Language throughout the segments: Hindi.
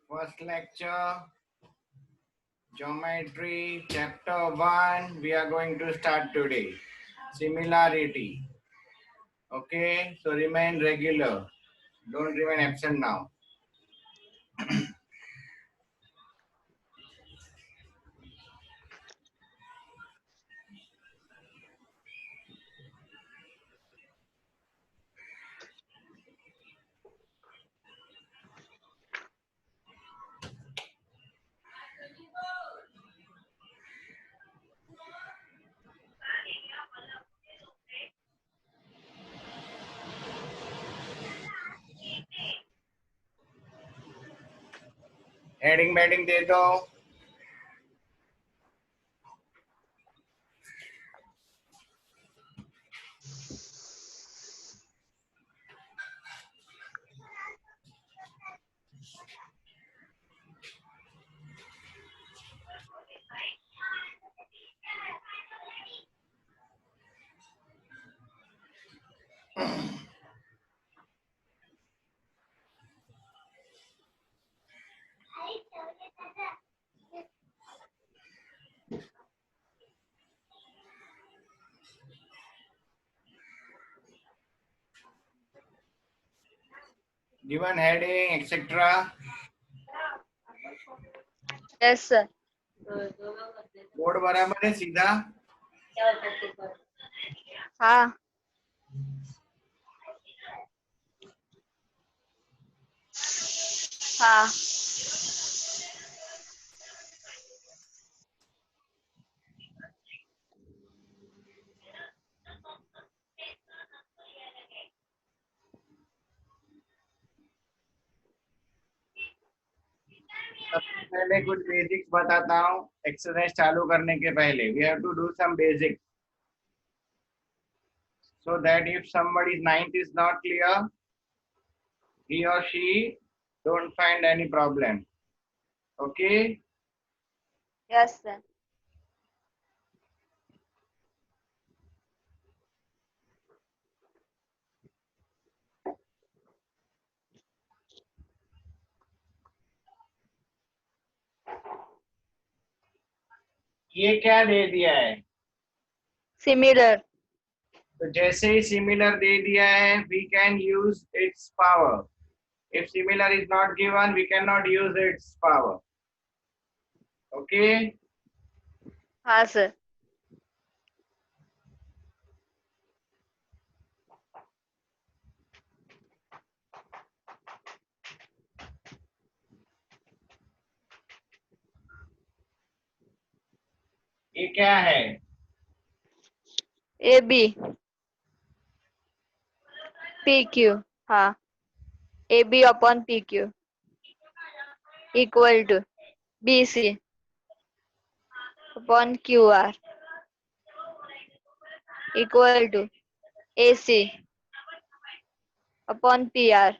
First lecture, Geometry, Chapter 1. We are going to start today. Similarity. Okay, so remain regular. Don't remain absent now. Heading बैडिंग दे दो. Given heading, etc. Yes, sir. Board बराबर है सीधा. हाँ. हाँ. सबसे पहले कुछ बेसिक्स बताता हूँ. एक्सरसाइज चालू करने के पहले we have to do some basics so that if somebody's ninth is not clear, he or she don't find any problem. Okay. Yes, sir. ये क्या दे दिया है? Similar. तो जैसे ही सिमिलर दे दिया है, we can use its power. If similar is not given, we cannot use its power. Okay. हाँ सर. ये क्या है? AB PQ. हाँ. AB upon PQ equal to BC upon QR equal to AC upon PR.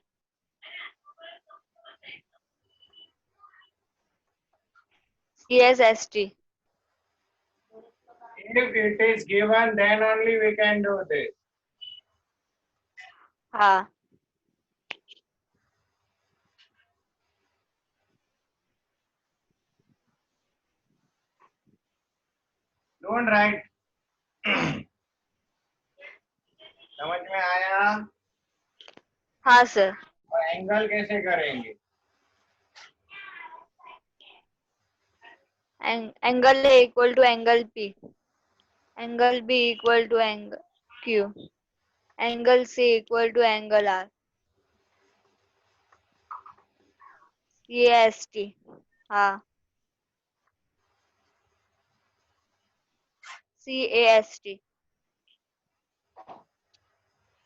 CSST. If it is given, then only we can do this. हाँ. Don't write. समझ में आया? हाँ सर. और एंगल कैसे करेंगे? Angle A equal to angle P. Angle B equal to angle Q. Angle C equal to angle R. CAST. हाँ. CAST.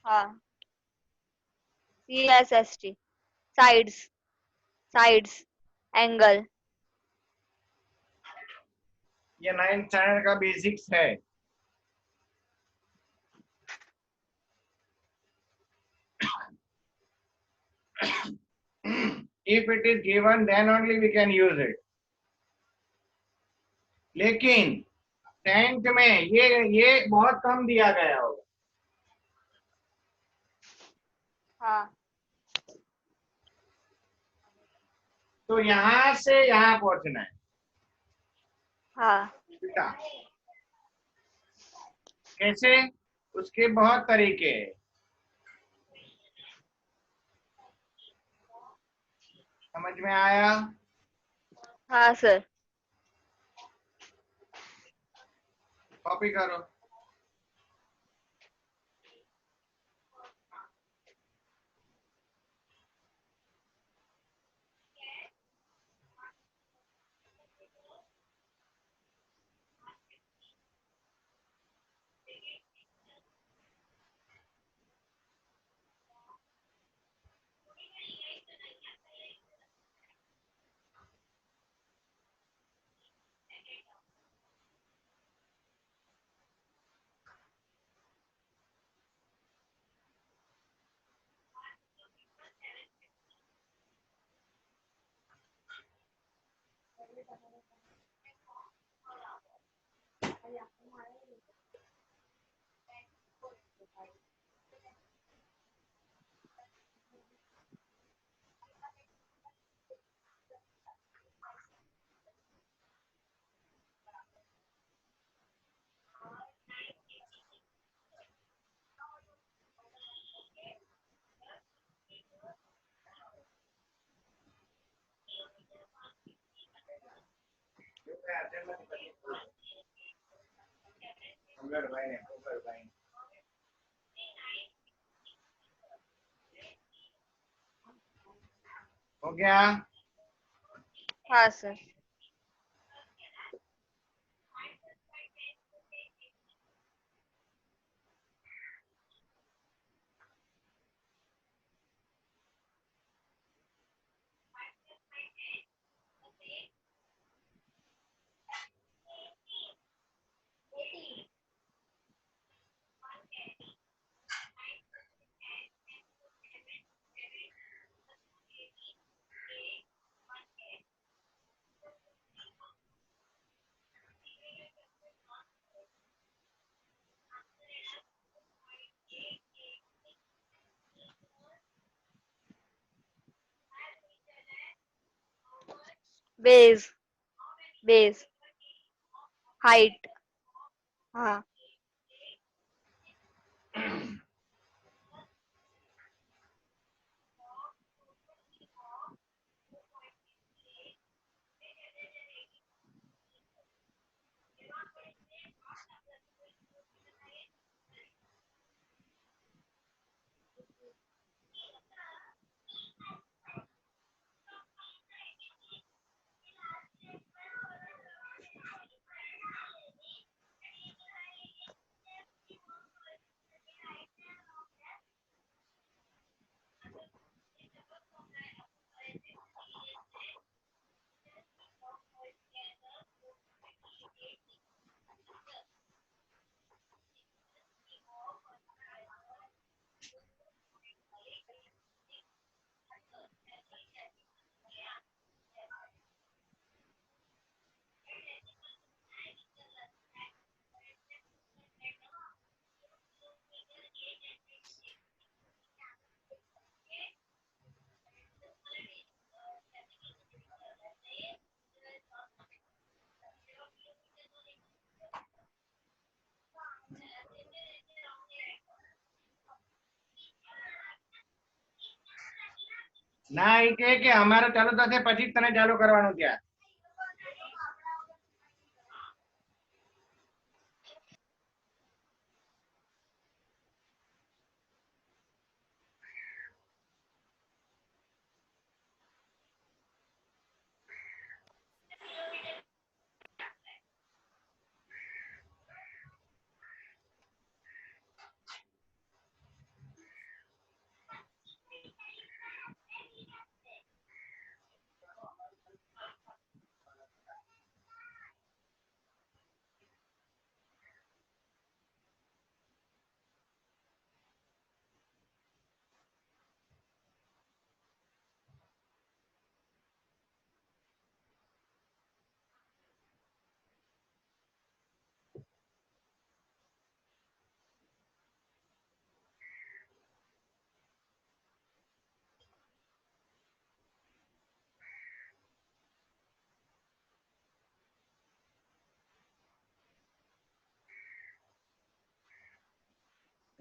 हाँ. CSST. Sides. Sides. Angle. ये 9th स्टैंडर्ड का बेसिक्स है. If it is given, then only we can use it. लेकिन 10th में ये बहुत कम दिया गया होगा. हाँ. तो यहाँ से यहाँ पहुंचना है हाँ उल्टा। कैसे? उसके बहुत तरीके हैं। समझ में आया? हाँ सर। कॉपी करो। हो गया? हाँ सर। Base, base, height. हाँ ના એ કે અમારે ચાલુ થશે પછી જ તને ચાલુ કરવાનું ત્યાં.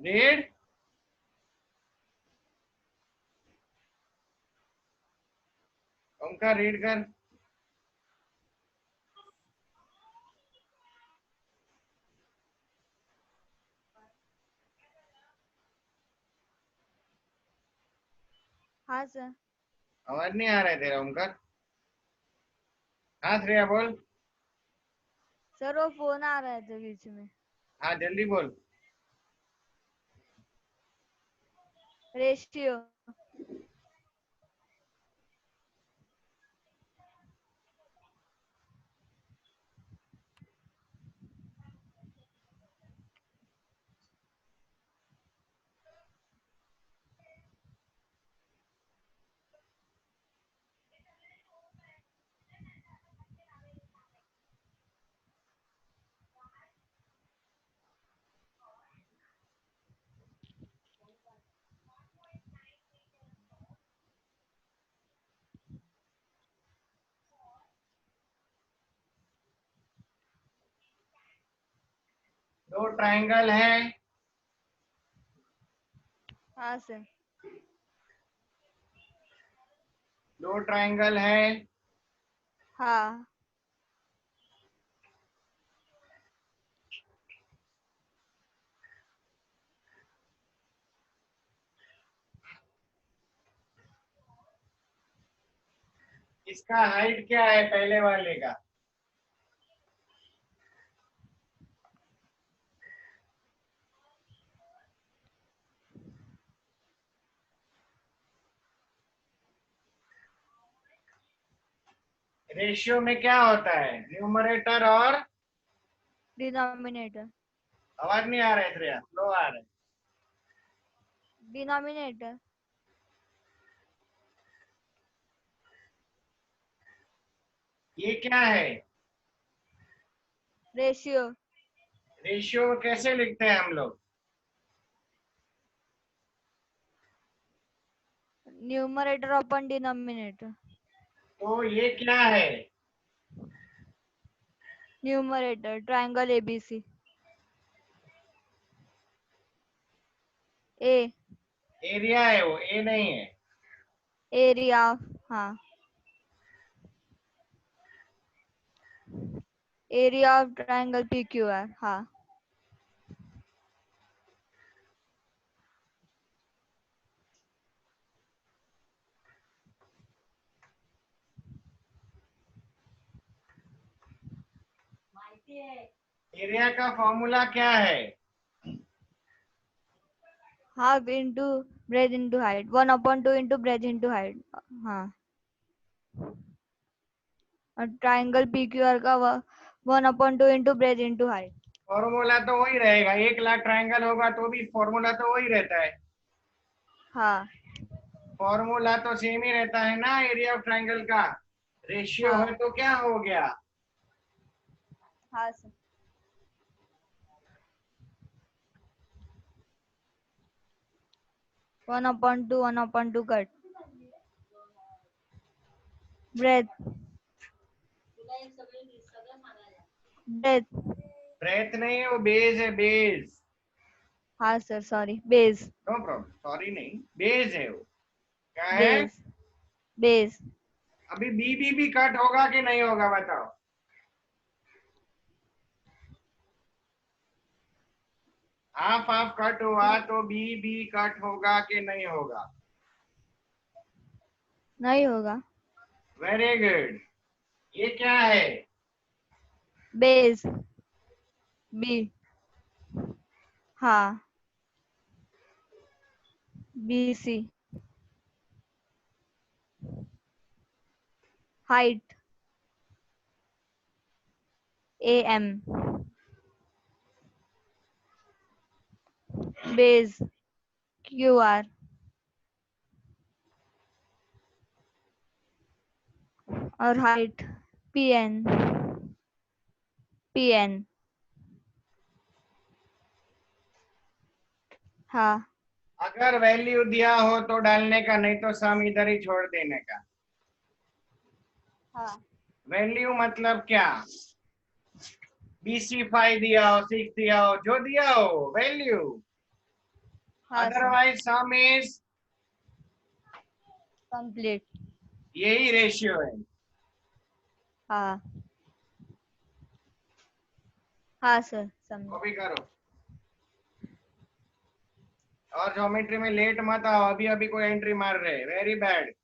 रीड। ओमकार रीड कर। हाँ सर। आवाज नहीं आ रहा है तेरा ओमकार। हाँ श्रेया बोल। सर वो फोन आ रहा था बीच में। हाँ जल्दी बोल। रेशियो। दो ट्राइंगल है। हाँ सर। दो ट्राइंगल है। हाँ। इसका हाइट क्या है पहले वाले का? रेशियो में क्या होता है? न्यूमरेटर और डिनोमिनेटर। आवाज नहीं आ रहा है श्रेया, स्लो आ रहा है। डिनोमिनेटर। ये क्या है? रेशियो। रेशियो कैसे लिखते हैं हम लोग? न्यूमरेटर अपन डिनोमिनेटर। तो ये क्या है? Numerator triangle ABC. A. Area है वो, ए नहीं है। एरिया। हाँ। Area of triangle P Q R. हाँ। एरिया का फॉर्मूला क्या है? Half into breadth into height. 1/2 into breadth into height. हाँ। और ट्रायंगल पी क्यू आर का 1/2 into breadth into height. Formula तो वही रहेगा, 1 लाख ट्राइंगल होगा तो भी फॉर्मूला तो वही रहता है। हाँ। फॉर्मूला तो सेम ही रहता है ना एरिया ऑफ ट्राइंगल का। रेशियो हाँ। है तो क्या हो गया? हाँ sir. 1/2 cut breadth. Breadth. Breadth नहीं है वो, बेस है बेस। हाँ sir sorry. Base. No problem, sorry नहीं, बेस है वो। क्या है? बेस। बेस। अभी बी भी कट होगा कि नहीं होगा बताओ? हाफ हाफ कट हुआ तो बी कट होगा कि नहीं होगा? नहीं होगा। Very good. ये क्या है? बेस। बी। हाँ। B C. Height A M. Base Q R. और height P N. P N. हाँ। अगर वैल्यू दिया हो तो डालने का, नहीं तो सम इधर ही छोड़ देने का। हाँ। वैल्यू मतलब क्या? BC 5 दिया हो, 6 दिया हो, जो दिया हो वैल्यू। हाँ sir, otherwise some is complete. यही रेशियो है। हाँ हाँ सर, समझ। वो भी करो। और ज्योमेट्री में लेट मत आओ, अभी अभी कोई एंट्री मार रहे, very bad.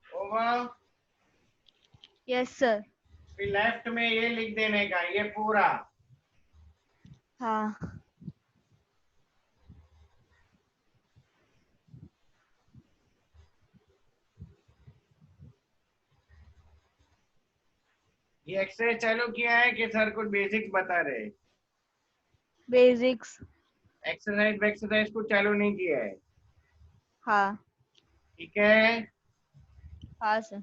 Over. Yes sir. फिर लेफ्ट में ये लिख देने का, ये पूरा। हाँ ये एक्सरसाइज चालू किया है कि सर कुछ बेसिक्स बता रहे? बेसिक्स। एक्सरसाइज कुछ चालू नहीं किया है? हाँ ठीक है। हाँ सर।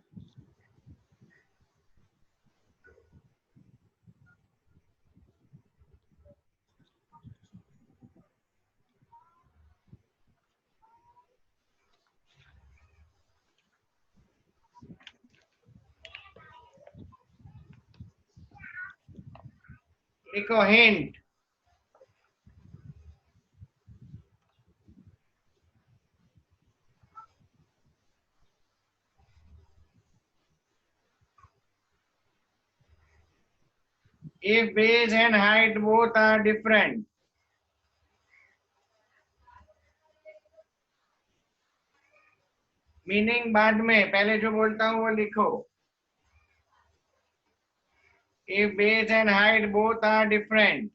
देखो hint, if base and height both are different, meaning बाद में, पहले जो बोलता हूँ वो लिखो। if base and height both are different,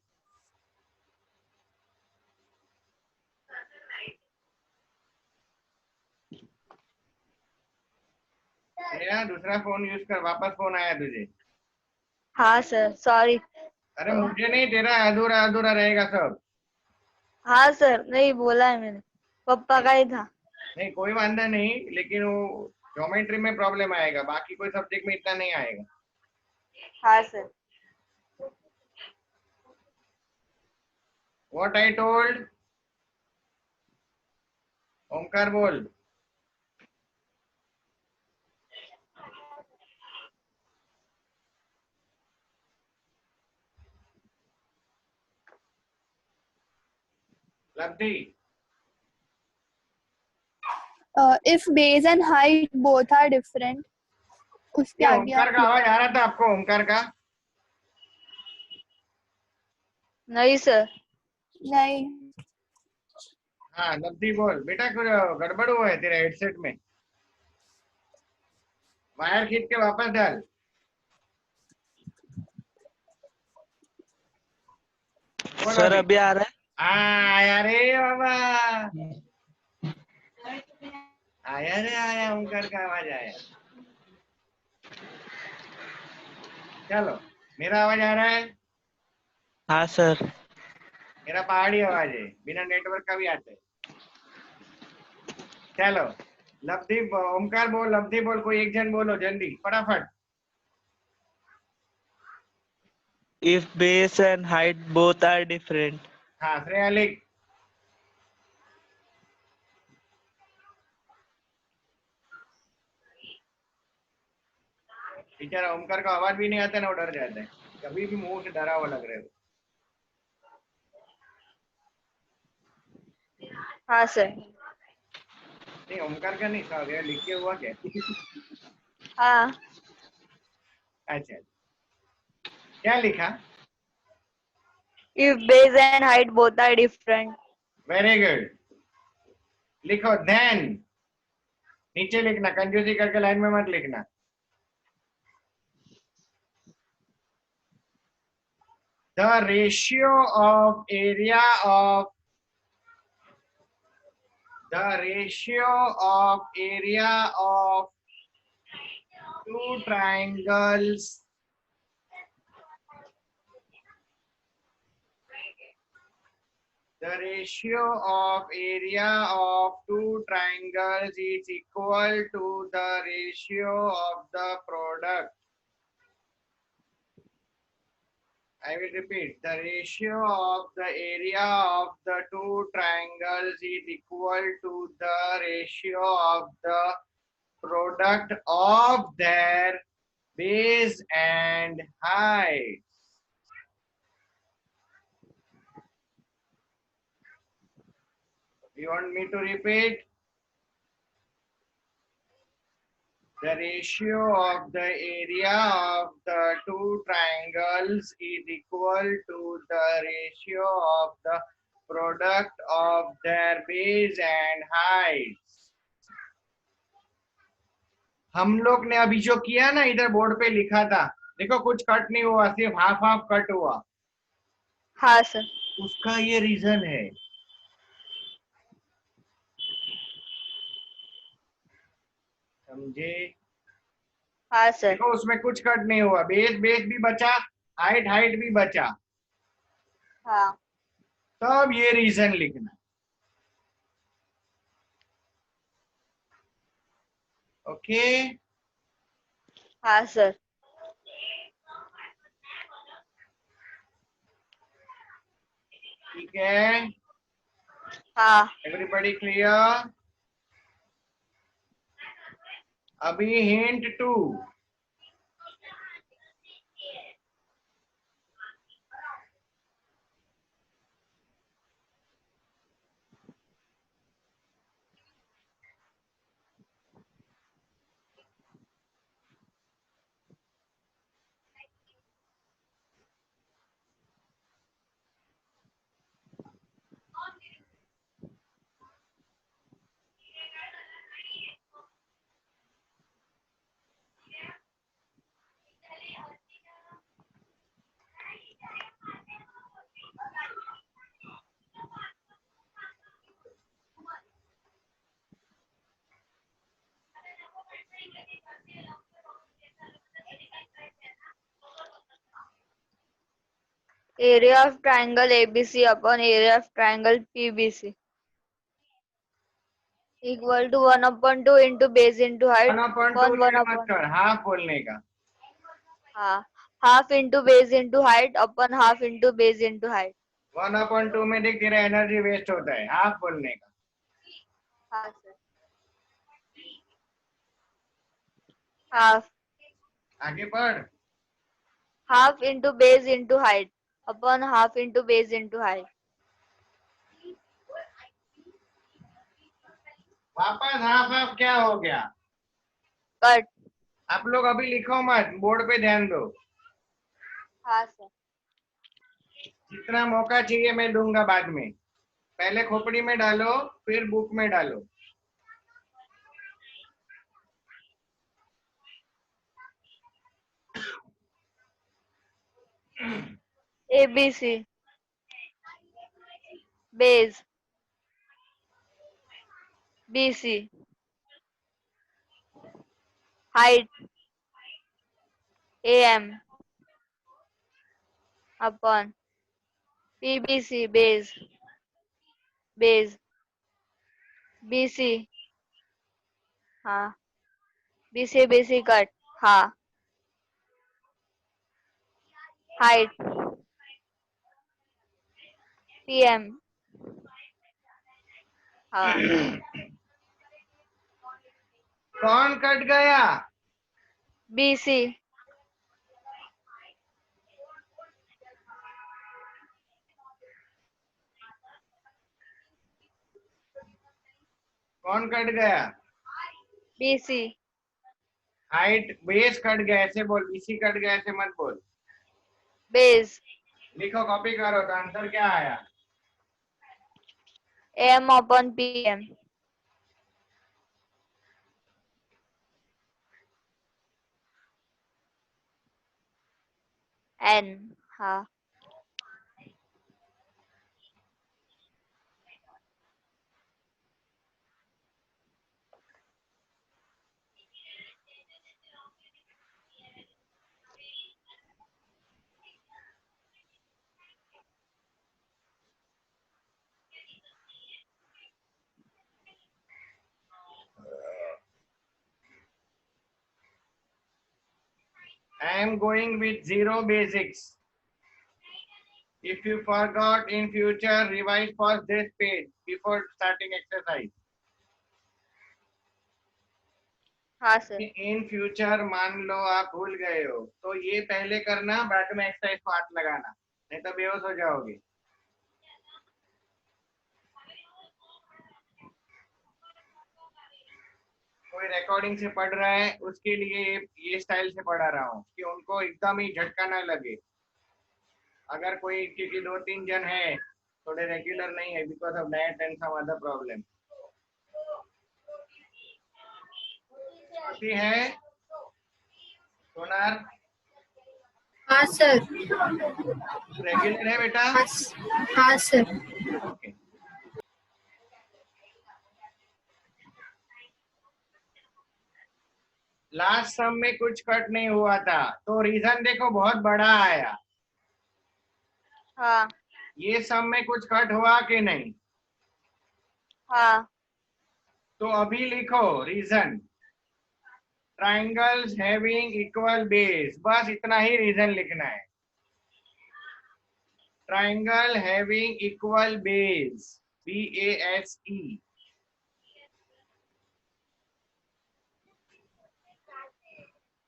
मेरा दूसरा फोन यूज कर, वापस फोन आया तुझे? हाँ सर, सॉरी। अरे मुझे नहीं, तेरा अधूरा अधूरा रहेगा सब। हाँ सर, नहीं बोला है मैंने, पापा का ही था। नहीं कोई वांधा नहीं, लेकिन वो ज्योमेट्री में प्रॉब्लम आएगा, बाकी कोई सब्जेक्ट में इतना नहीं आएगा। हाँ sir. What I told? Omkar बोल। लब्धि, if base and height both are different, उसके ये आगे ओमकार आप का आवाज आ रहा था आपको? ओमकार का? नहीं सर। नहीं, हाँ लब्धि बोल बेटा, कुछ गड़बड़ हुआ है तेरे हेडसेट में, वायर खींच के वापस डाल। बोल सर अभी। अभी आ रहा हाँ आया रे बाबा, है। आया रे आया, ओमकार का आवाज आया। चलो, मेरा आवाज आ रहा है? हाँ सर। मेरा पहाड़ी आवाज है, बिना नेटवर्क का भी आता है। चलो लवदीप ओमकार बोल, लवदीप बोल, कोई एक जन बोलो जल्दी फटाफट. If base and height both are different. हाँ श्रेया लिख. बेचारा ओमकार का आवाज भी नहीं आता ना, वो डर जाता है. कभी भी मुंह से डरा हुआ लग रहा है. हाँ सर. नहीं ओमकार का नहीं था, गया लिख के हुआ क्या? हाँ. अच्छा क्या लिखा? If base and height both are different. Very good. लिखो देन. नीचे लिखना, कंजूसी करके लाइन में मत लिखना. The ratio of area of two triangles is equal to the ratio of the product. I will repeat. The ratio of the area of the two triangles is equal to the ratio of the product of their base and height. You want me to repeat? The ratio of the area of the two triangles is equal to the ratio of the product of their base and heights. हम लोग ने अभी जो किया ना, इधर बोर्ड पे लिखा था, देखो कुछ कट नहीं हुआ, सिर्फ हाफ हाफ कट हुआ. हाँ सर. उसका ये रीजन है. समझे? हाँ सर. देखो उसमें कुछ कट नहीं हुआ, बेस बेस भी बचा, हाइट हाइट भी बचा. हाँ. तब ये रीजन लिखना. ओके. हाँ सर. ठीक है. हाँ. Everybody clear? अभी hint 2. Area of triangle ABC upon area of triangle PBC equal to 1/2 into base into height 1/2 upon 1 मत upon कर, हाफ बोलने का. हाँ half into base into height upon half into base into height. 1/2 में देख तेरा एनर्जी वेस्ट होता है, हाफ बोलने का. हाँ सर. half आगे बढ़. half into base into height upon half into base into height. वापस हाफ हाफ क्या हो गया? कट. आप लोग अभी लिखो मत, बोर्ड पे ध्यान दो. हाँ सर. जितना मौका चाहिए मैं दूंगा बाद में. पहले खोपड़ी में डालो, फिर बुक में डालो. ABC base BC height AM upon PBC base BC हाँ. B से basic कट. हाँ. Height. PM. हाँ. कौन कट गया? BC. कौन कट गया? BC. हाइट बेस कट गया, ऐसे बोल। बीसी कट गया ऐसे मत बोल। Base. लिखो, कॉपी करो, तो आंसर क्या आया? AM upon PM. N. हाँ. I am going with zero basics. If you forgot in future, revise first this page before starting exercise. हाँ सर. इन फ्यूचर मान लो आप भूल गए हो, तो ये पहले करना, बाद में एक्सरसाइज को हाथ लगाना, नहीं तो बेहोश हो जाओगे। कोई रिकॉर्डिंग से पढ़ रहा है, उसके लिए ये स्टाइल से पढ़ा रहा हूँ कि उनको एकदम ही झटका ना लगे। अगर कोई, क्योंकि 2-3 जन है थोड़े रेगुलर नहीं है because of diet and some other problem. है सोनार? हाँ सर. रेगुलर है बेटा? हाँ सर. ओके। लास्ट सम में कुछ कट नहीं हुआ था, तो रीजन देखो बहुत बड़ा आया। हाँ. ये सम में कुछ कट हुआ कि नहीं? हाँ. तो अभी लिखो reason, triangles having equal base, बस इतना ही रीजन लिखना है। Triangle having equal base, BASE।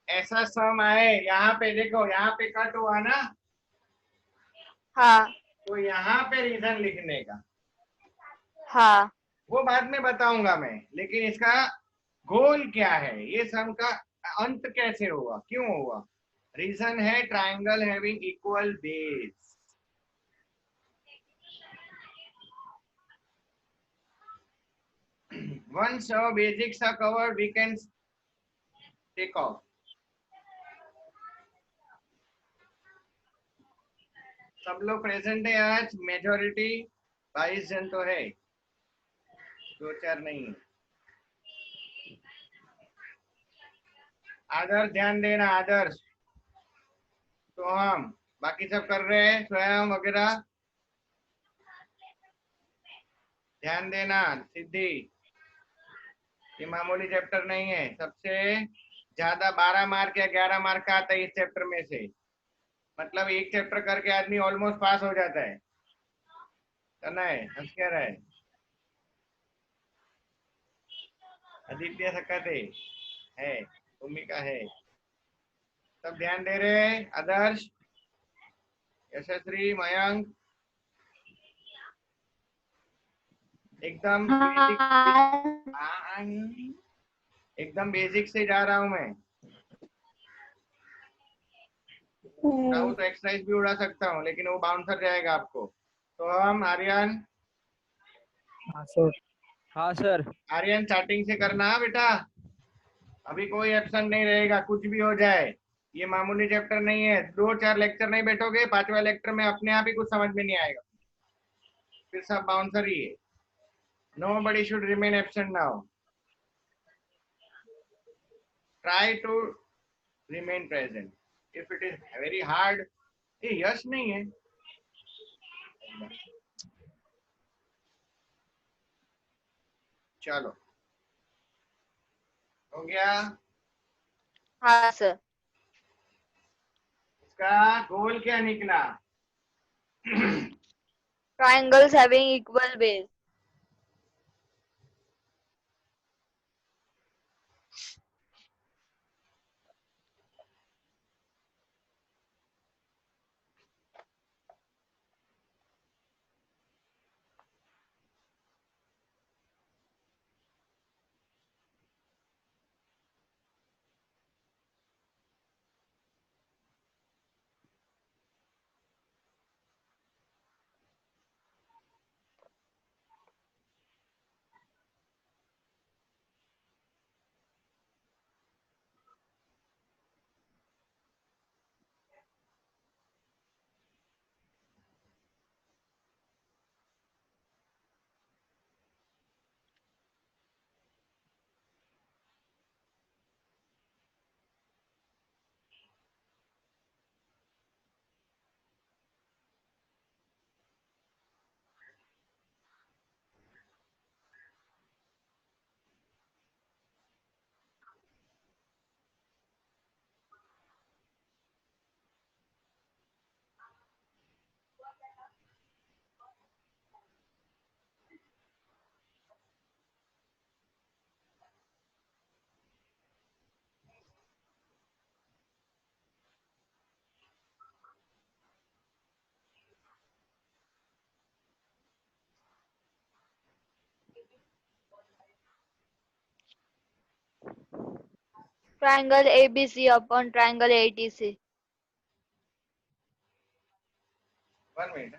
ऐसा सम आए, यहाँ पे देखो, यहाँ पे कट हुआ ना, हाँ. तो यहाँ पे रीजन लिखने का। हाँ. वो बाद में बताऊंगा मैं, लेकिन इसका गोल क्या है, ये सम का अंत कैसे हुआ, क्यों हुआ। रीजन है triangle having equal base. Once our basics are covered, we can take off. सब लोग प्रेजेंट है आज, मेजोरिटी 22 जन तो है, 2-4 नहीं है। आदर्श ध्यान देना, आदर्श तो हम बाकी सब कर रहे हैं, स्वयं वगैरह ध्यान देना। सिद्धि, ये मामूली चैप्टर नहीं है, सबसे ज्यादा 12 मार्क या 11 मार्क का आता है इस चैप्टर में से। मतलब एक चैप्टर करके आदमी ऑलमोस्ट पास हो जाता है। करना है, हंस क्या रहा है? आदित्य सकते है, भूमिका है, सब ध्यान दे रहे हैं। आदर्श, यशस्वी, मयंक, एकदम बेसिक, एकदम बेसिक से जा रहा हूं मैं। चाहूँ तो एक्सरसाइज भी उड़ा सकता हूँ, लेकिन वो बाउंसर जाएगा आपको। तो हम आर्यन, हाँ सर. हाँ सर. आर्यन स्टार्टिंग से करना बेटा, अभी कोई एब्सेंट नहीं रहेगा, कुछ भी हो जाए। ये मामूली चैप्टर नहीं है, 2-4 लेक्चर नहीं बैठोगे, 5वां लेक्चर में अपने आप ही कुछ समझ में नहीं आएगा, फिर सब बाउंसर ही है। Nobody should remain absent now. Try to remain present. If it is very hard, ये यश नहीं है। चलो हो गया? हाँ सर। इसका गोल क्या निकला? Triangles having equal base. Triangle ABC upon triangle ATC. 1 minute.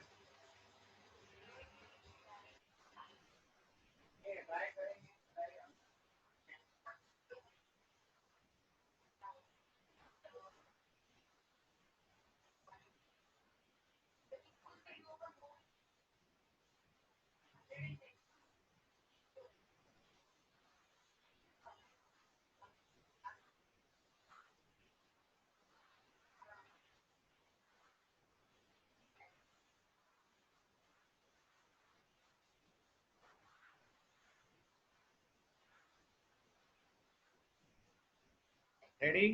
Ready?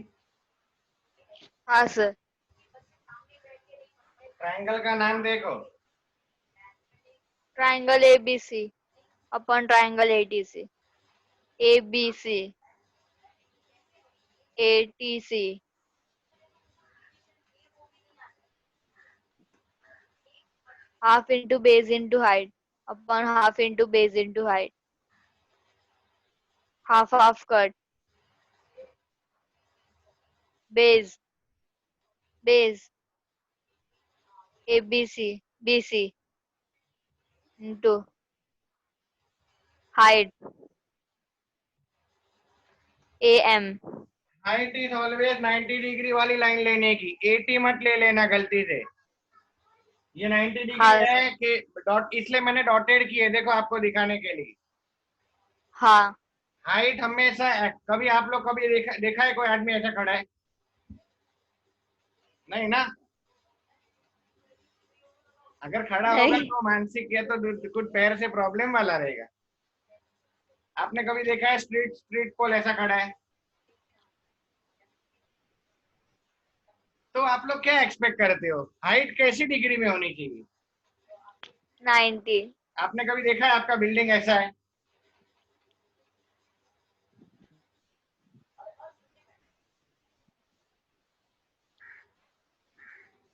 हाँ सर। ट्रायंगल का नाम देखो। Triangle ABC upon triangle ATC. ABC. ATC. Half into base into height upon half into base into height. Half cut. Base. Base. ABC. BC into height. AM. Height is always 90 degree वाली लाइन लेने की, 80 मत ले लेना गलती से। ये 90 डिग्री हाँ है सर। कि डॉट, इसलिए मैंने डॉटेड किए, देखो आपको दिखाने के लिए। हाँ। हाइट हमेशा, कभी आप लोग कभी देखा है कोई आदमी ऐसा खड़ा है? नहीं ना। अगर खड़ा होगा नहीं। तो मानसिक या तो कुछ पैर से प्रॉब्लम वाला रहेगा। आपने कभी देखा है स्ट्रीट स्ट्रीट पोल ऐसा खड़ा है? तो आप लोग क्या एक्सपेक्ट करते हो, हाइट कैसी डिग्री में होनी चाहिए? 90. आपने कभी देखा है आपका बिल्डिंग ऐसा है?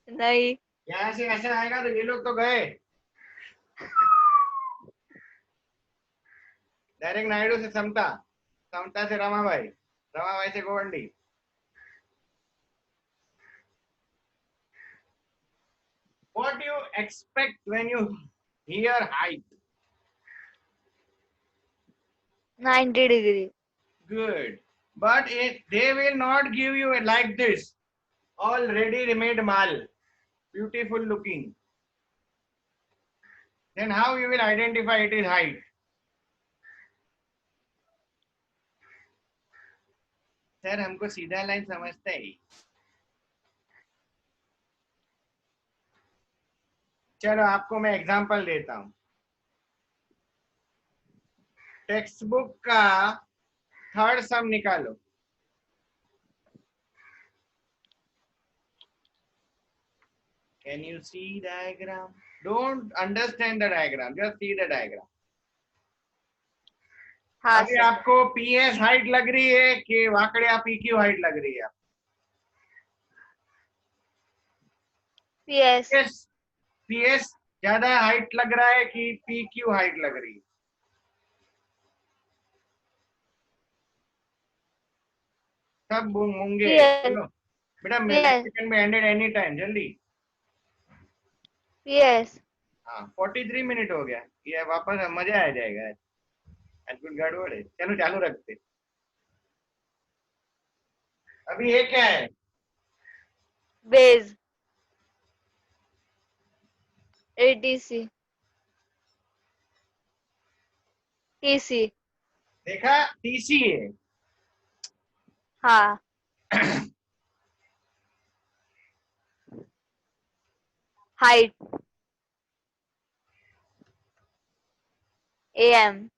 नहीं। यहाँ से ऐसा आएगा तो ये लोग तो गए डायरेक्ट। नायडू से समता, समता से रमाबाई, रमाबाई से Govandi. What do you expect when you hear height? 90 degree. Good, but they will not give you like this already made mal, beautiful looking. Then how you will identify it is height? Sir हमको सीधा लाइन समझता है। चलो आपको मैं एग्जांपल देता हूं। टेक्स्ट बुक का थर्ड सम निकालो. Can you see diagram? Don't understand the diagram, just see the diagram. हाँ अभी सर. आपको PS हाइट लग रही है कि वाकड़िया PQ हाइट लग रही है? PS. PS ज्यादा हाइट लग रहा है कि PQ हाइट लग रही है? सब मूंगे. PS. चलो बेटा, PS. सेकंड में एंडेड एनी टाइम, जल्दी. PS. हाँ 43 मिनट हो गया. ये वापस मजा आ जाएगा. आज कुछ गड़बड़ है. चलो चालू रखते. अभी ये क्या है? Base. ATC. TC. देखा, TC है. हाँ. Height. AM.